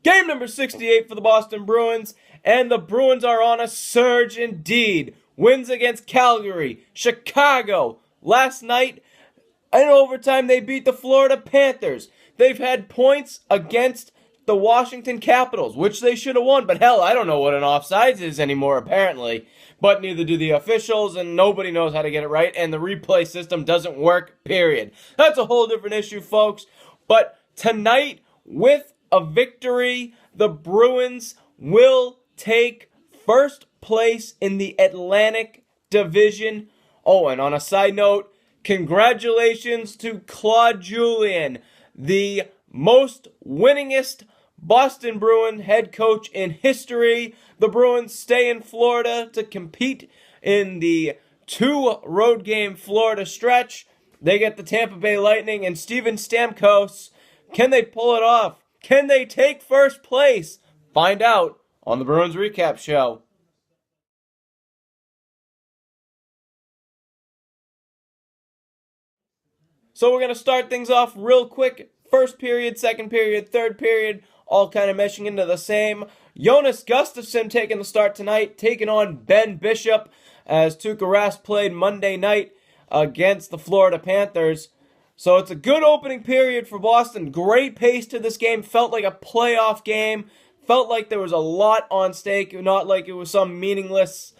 Game number 68 for the Boston Bruins, and the Bruins are on a surge indeed. Wins against Calgary, Chicago. Last night, in overtime, they beat the Florida Panthers. They've had points against the Washington Capitals, which they should have won, but hell, I don't know what an offsides is anymore, apparently. But neither do the officials, and nobody knows how to get it right, and the replay system doesn't work, period. That's a whole different issue, folks. But tonight, with a victory, the Bruins will take first place in the Atlantic Division. Oh, and on a side note, congratulations to Claude Julien, the most winningest Boston Bruin head coach in history. The Bruins stay in Florida to compete in the 2 road game Florida stretch. They get the Tampa Bay Lightning and Steven Stamkos. Can they pull it off? Can they take first place? Find out on the Bruins Recap Show. So we're going to start things off real quick. First period, second period, third period, all kind of meshing into the same. Jonas Gustafsson taking the start tonight, taking on Ben Bishop as Tuukka Rask played Monday night against the Florida Panthers. So it's a good opening period for Boston. Great pace to this game. Felt like a playoff game. Felt like there was a lot on stake. Not like it was some meaningless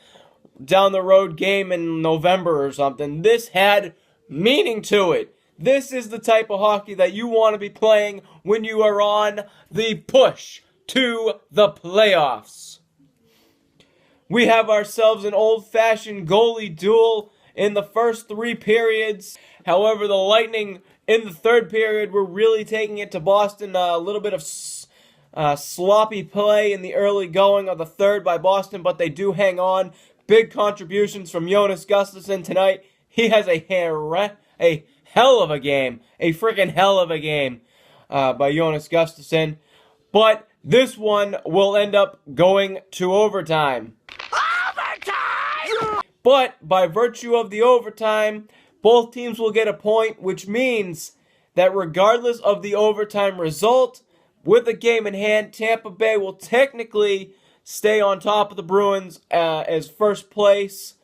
down the road game in November or something. This had meaning to it. This is the type of hockey that you want to be playing when you are on the push to the playoffs. We have ourselves an old-fashioned goalie duel in the first 3 periods. However, the Lightning in the third period were really taking it to Boston. A little bit of sloppy play in the early going of the third by Boston, but they do hang on. Big contributions from Jonas Gustafsson tonight. He has a hell of a game. A freaking hell of a game by Jonas Gustafsson. But this one will end up going to overtime. But by virtue of the overtime, both teams will get a point, which means that regardless of the overtime result, with the game in hand, Tampa Bay will technically stay on top of the Bruins as first place.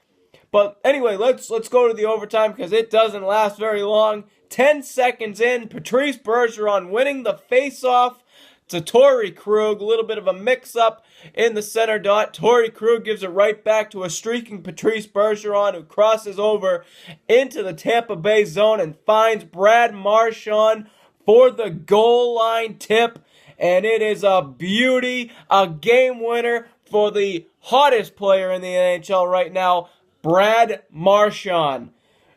But anyway, let's go to the overtime because it doesn't last very long. 10 seconds in, Patrice Bergeron winning the face-off to Torrey Krug. A little bit of a mix-up in the center dot. Torrey Krug gives it right back to a streaking Patrice Bergeron, who crosses over into the Tampa Bay zone and finds Brad Marchand for the goal line tip. And it is a beauty, a game winner for the hottest player in the NHL right now, Brad Marchand.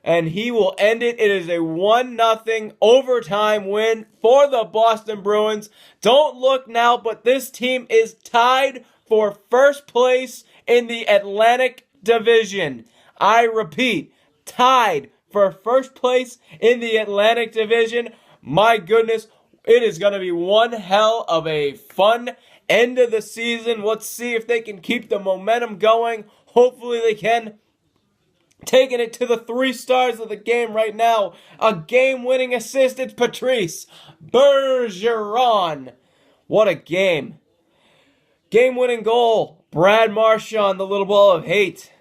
And he will end it. It is a 1-0 overtime win for the Boston Bruins. Don't look now, but this team is tied for first place in the Atlantic Division. I repeat, tied for first place in the Atlantic Division. My goodness, it is going to be one hell of a fun end of the season. Let's see if they can keep the momentum going. Hopefully they can. Taking it to the 3 stars of the game right now. A game-winning assist. It's Patrice Bergeron. What a game. Game-winning goal. Brad Marchand, the little ball of hate.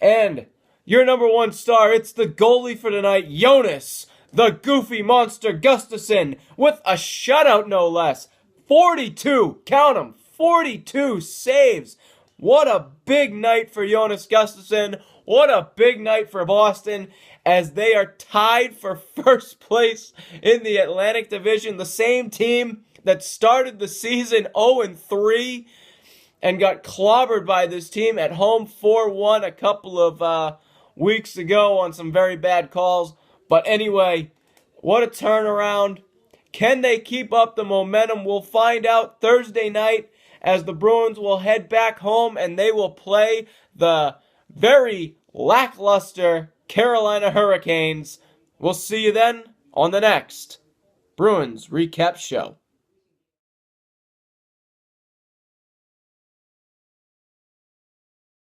And your number 1 star, it's the goalie for tonight, Jonas, the goofy monster Gustafsson, with a shutout no less. 42, count them, 42 saves. What a big night for Jonas Gustafsson. What a big night for Boston as they are tied for first place in the Atlantic Division. The same team that started the season 0-3 and got clobbered by this team at home 4-1 a couple of weeks ago on some very bad calls. But anyway, what a turnaround. Can they keep up the momentum? We'll find out Thursday night as the Bruins will head back home and they will play the very lackluster Carolina Hurricanes. We'll see you then on the next Bruins Recap Show.